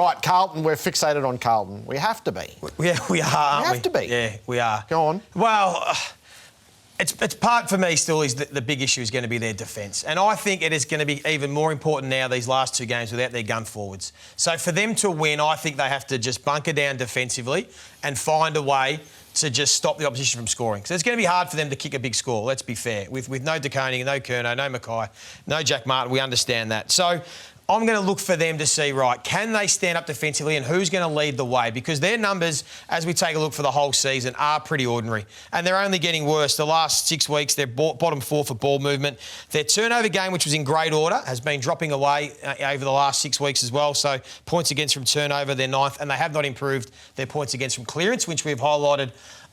right, Carlton, we're fixated on Carlton. We have to be. Yeah, we are, aren't we? We have to be. Yeah, we are. Go on. Well, it's part for me still is the big issue is going to be their defence. And I think it is going to be even more important now, these last two games, without their gun forwards. So for them to win, I think they have to just bunker down defensively and find a way to just stop the opposition from scoring. So it's going to be hard for them to kick a big score, let's be fair. With no De Koning, no Curnow, no Mackay, no Jack Martin, we understand that. So I'm going to look for them to see, right, can they stand up defensively and who's going to lead the way? Because their numbers, as we take a look for the whole season, are pretty ordinary. And they're only getting worse. The last 6 weeks, they're bottom 4 for ball movement. Their turnover game, which was in great order, has been dropping away over the last 6 weeks as well. So points against from turnover, they're 9th. And they have not improved their points against from clearance, which we've highlighted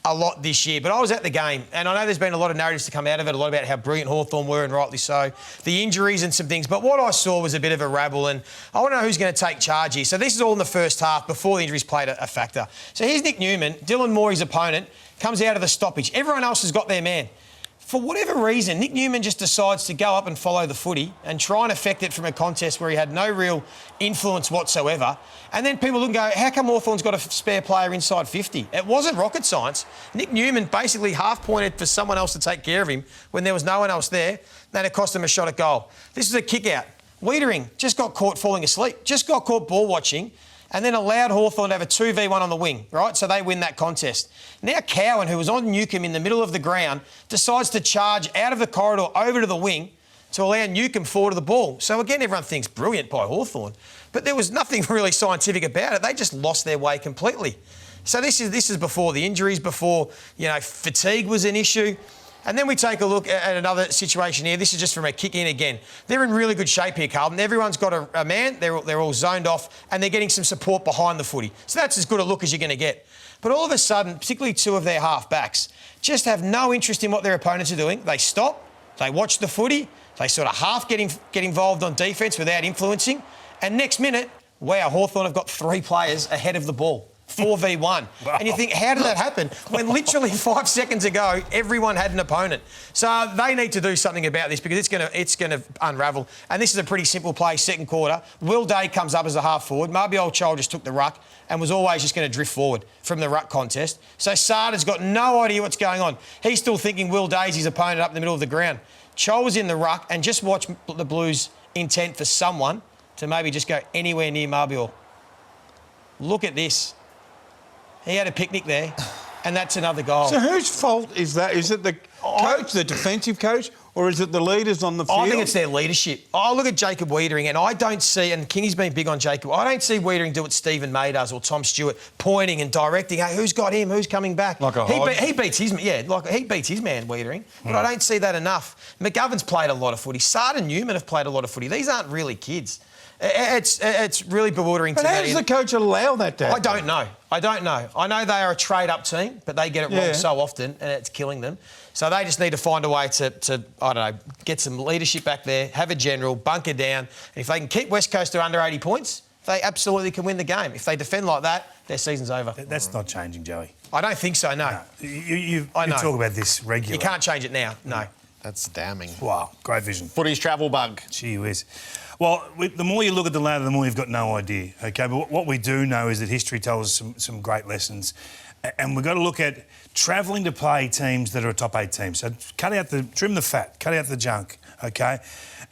a lot this year. But I was at the game, and I know there's been a lot of narratives to come out of it, a lot about how brilliant Hawthorn were, and rightly so, the injuries and some things. But what I saw was a bit of a rabble, and I want to know who's going to take charge here. So this is all in the first half, before the injuries played a factor. So here's Nick Newman, Dylan Morey's opponent, comes out of the stoppage. Everyone else has got their man. For whatever reason, Nick Newman just decides to go up and follow the footy and try and affect it from a contest where he had no real influence whatsoever. And then people look and go, how come Hawthorn's got a spare player inside 50? It wasn't rocket science. Nick Newman basically half-pointed for someone else to take care of him when there was no one else there. Then it cost him a shot at goal. This is a kick-out. Wiedering just got caught falling asleep, just got caught ball watching, and then allowed Hawthorn to have a 2v1 on the wing, right? So they win that contest. Now Cowan, who was on Newcombe in the middle of the ground, decides to charge out of the corridor over to the wing to allow Newcombe forward of the ball. So again, everyone thinks brilliant by Hawthorn, but there was nothing really scientific about it. They just lost their way completely. So this is before the injuries, before, fatigue was an issue. And then we take a look at another situation here. This is just from a kick-in again. They're in really good shape here, Carlton. Everyone's got a man. They're all zoned off, and they're getting some support behind the footy. So that's as good a look as you're going to get. But all of a sudden, particularly two of their half-backs, just have no interest in what their opponents are doing. They stop, they watch the footy, they sort of half get involved on defence without influencing, and next minute, wow, Hawthorn have got 3 players ahead of the ball. 4v1. Wow. And you think, how did that happen? When literally 5 seconds ago, everyone had an opponent. So they need to do something about this because it's going to unravel. And this is a pretty simple play, second quarter. Will Day comes up as a half forward. Mabior Chol just took the ruck and was always just going to drift forward from the ruck contest. So Sada's got no idea what's going on. He's still thinking Will Day's his opponent up in the middle of the ground. Chol was in the ruck, and just watch the Blues' intent for someone to maybe just go anywhere near Mabior. Look at this. He had a picnic there, and that's another goal. So whose fault is that? Is it the coach, the defensive coach, or is it the leaders on the field? I think it's their leadership. I look at Jacob Wiedering, and I don't see, and Kingy's been big on Jacob, I don't see Wiedering do what Stephen May does or Tom Stewart, pointing and directing, hey, who's got him, who's coming back? Like a he beats his man, Wiedering, but I don't see that enough. McGovern's played a lot of footy. Sard and Newman have played a lot of footy. These aren't really kids. It's really bewildering to me. But how does the coach allow that to happen? I don't know. I know they are a trade-up team, but they get it wrong so often, and it's killing them. So they just need to find a way to I don't know, get some leadership back there, have a general, bunker down. And if they can keep West Coast to under 80 points, they absolutely can win the game. If they defend like that, their season's over. That's not changing, Joey. I don't think so, no. You talk about this regularly. You can't change it now, no. That's damning. Wow, great vision. Footy's travel bug. Gee whiz. Well, the more you look at the ladder, the more you've got no idea, OK? But what we do know is that history tells us some great lessons. And we've got to look at travelling to play teams that are a top 8 team. So trim the fat, cut out the junk, OK?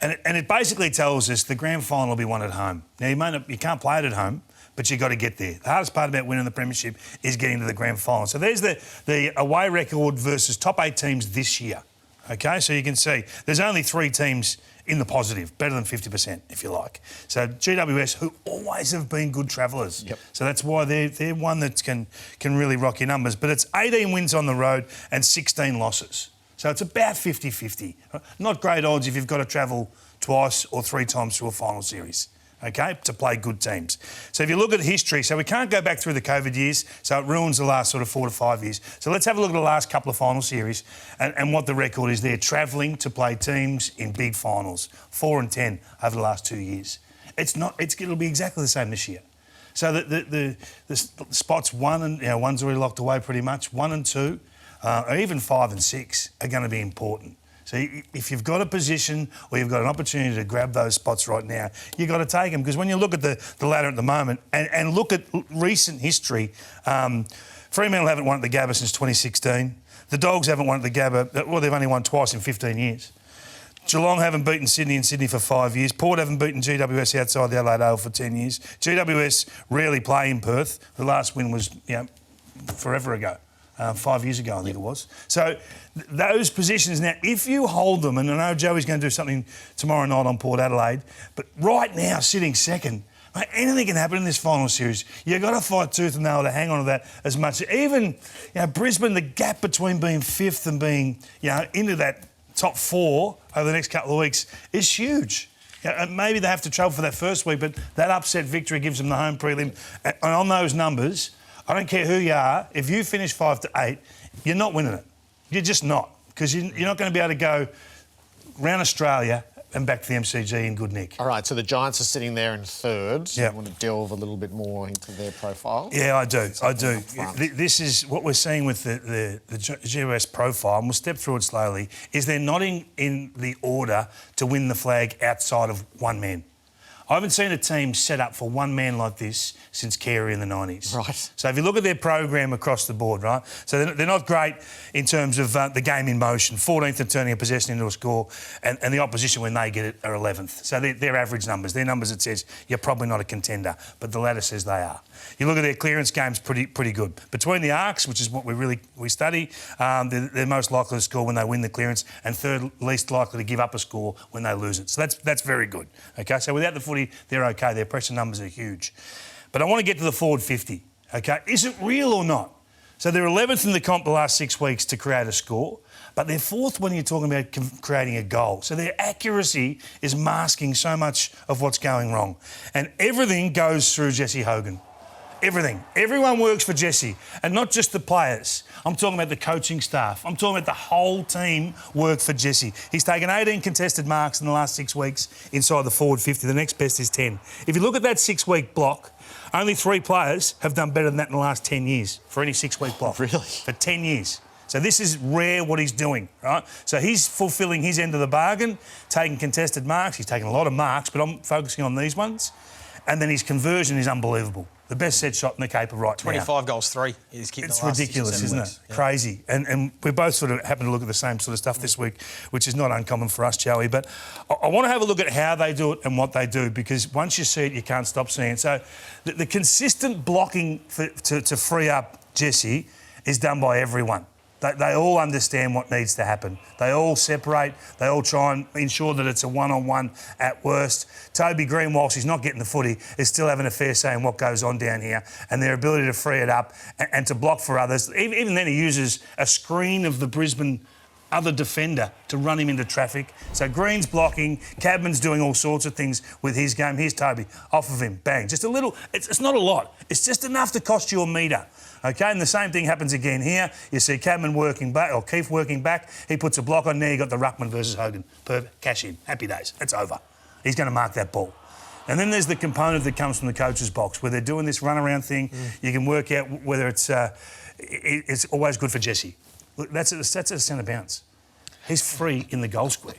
And it basically tells us the grand final will be won at home. Now, you can't play it at home, but you've got to get there. The hardest part about winning the premiership is getting to the grand final. So there's the away record versus top 8 teams this year. OK, so you can see there's only 3 teams in the positive, better than 50%, if you like. So GWS, who always have been good travellers. Yep. So that's why they're one that can really rock your numbers. But it's 18 wins on the road and 16 losses. So it's about 50-50. Not great odds if you've got to travel twice or 3 times to a final series. OK, to play good teams. So if you look at history, so we can't go back through the COVID years, so it ruins the last sort of 4 to 5 years. So let's have a look at the last couple of final series and what the record is there, travelling to play teams in big finals, 4 and 10 over the last 2 years. It'll be exactly the same this year. So the spots 1 and, one's already locked away pretty much, 1 and 2, or even 5 and 6 are going to be important. So if you've got a position or you've got an opportunity to grab those spots right now, you've got to take them. Because when you look at the ladder at the moment and look at recent history, Fremantle haven't won at the Gabba since 2016. The Dogs haven't won at the Gabba, well, they've only won twice in 15 years. Geelong haven't beaten Sydney in Sydney for 5 years. Port haven't beaten GWS outside the Adelaide Oval for 10 years. GWS rarely play in Perth. The last win was, forever ago. 5 years ago, I think it was. So those positions now, if you hold them, and I know Joey's going to do something tomorrow night on Port Adelaide, but right now, sitting second, mate, anything can happen in this final series. You've got to fight tooth and nail to hang on to that as much. Even Brisbane, the gap between being fifth and being into that top four over the next couple of weeks is huge. Maybe they have to travel for that first week, but that upset victory gives them the home prelim. And on those numbers, I don't care who you are, if you finish 5 to 8, you're not winning it. You're just not. Because you're not going to be able to go round Australia and back to the MCG in good nick. All right, so the Giants are sitting there in third. Yeah. You want to delve a little bit more into their profile? Yeah, I do. This is what we're seeing with the GWS profile, and we'll step through it slowly, is they're not in the order to win the flag outside of one man. I haven't seen a team set up for one man like this since Carey in the 90s. Right. So if you look at their program across the board, right, so they're not great in terms of the game in motion, 14th and turning a possession into a score, and the opposition when they get it are 11th. So they're average numbers. They're numbers that says you're probably not a contender, but the ladder says they are. You look at their clearance games, pretty good. Between the arcs, which is what we study, they're most likely to score when they win the clearance, and third least likely to give up a score when they lose it. So that's very good. Okay, so without the footy, they're okay. Their pressure numbers are huge. But I want to get to the forward 50. Okay, is it real or not? So they're 11th in the comp the last 6 weeks to create a score, but they're 4th when you're talking about creating a goal. So their accuracy is masking so much of what's going wrong, and everything goes through Jesse Hogan. Everything. Everyone works for Jesse, and not just the players. I'm talking about the coaching staff. I'm talking about the whole team work for Jesse. He's taken 18 contested marks in the last 6 weeks inside the forward 50. The next best is 10. If you look at that 6-week block, only 3 players have done better than that in the last 10 years for any 6-week block. Really? For 10 years. So this is rare what he's doing, right? So he's fulfilling his end of the bargain, taking contested marks. He's taken a lot of marks, but I'm focusing on these ones. And then his conversion is unbelievable. The best set shot in the caper right 25 now. goals, 3. It's ridiculous, isn't it? Yeah. Crazy. And we both sort of happen to look at the same sort of stuff this week, which is not uncommon for us, Joey. But I want to have a look at how they do it and what they do, because once you see it, you can't stop seeing it. So the consistent blocking to free up Jesse is done by everyone. They all understand what needs to happen. They all separate. They all try and ensure that it's a one-on-one at worst. Toby Green, whilst he's not getting the footy, is still having a fair say in what goes on down here, and their ability to free it up and to block for others. Even then, he uses a screen of the Brisbane other defender to run him into traffic. So Green's blocking, Cadman's doing all sorts of things with his game. Here's Toby, off of him, bang. Just a little, it's not a lot. It's just enough to cost you a metre. Okay, and the same thing happens again here. You see Cadman working back, or Keith working back. He puts a block on there. You got the Ruckman versus Hogan. Perfect, cash in, happy days. It's over. He's going to mark that ball. And then there's the component that comes from the coach's box, where they're doing this run-around thing. You can work out whether it's always good for Jesse. Look, that's a centre bounce. He's free in the goal square.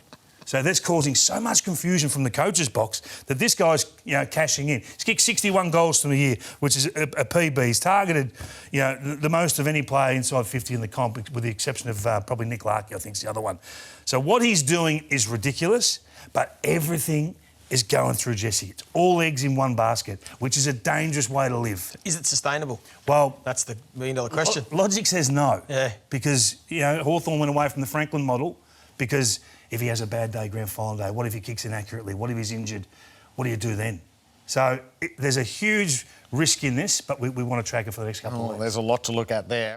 So that's causing so much confusion from the coach's box that this guy's, cashing in. He's kicked 61 goals from the year, which is a PB. He's targeted, the most of any player inside 50 in the comp, with the exception of probably Nick Larkey, I think is the other one. So what he's doing is ridiculous, but everything is going through Jesse. It's all eggs in one basket, which is a dangerous way to live. Is it sustainable? Well, that's the million-dollar question. Logic says no. Yeah. Because, Hawthorn went away from the Franklin model because if he has a bad day, grand final day, what if he kicks inaccurately? What if he's injured? What do you do then? So there's a huge risk in this, but we want to track it for the next couple of weeks. There's a lot to look at there.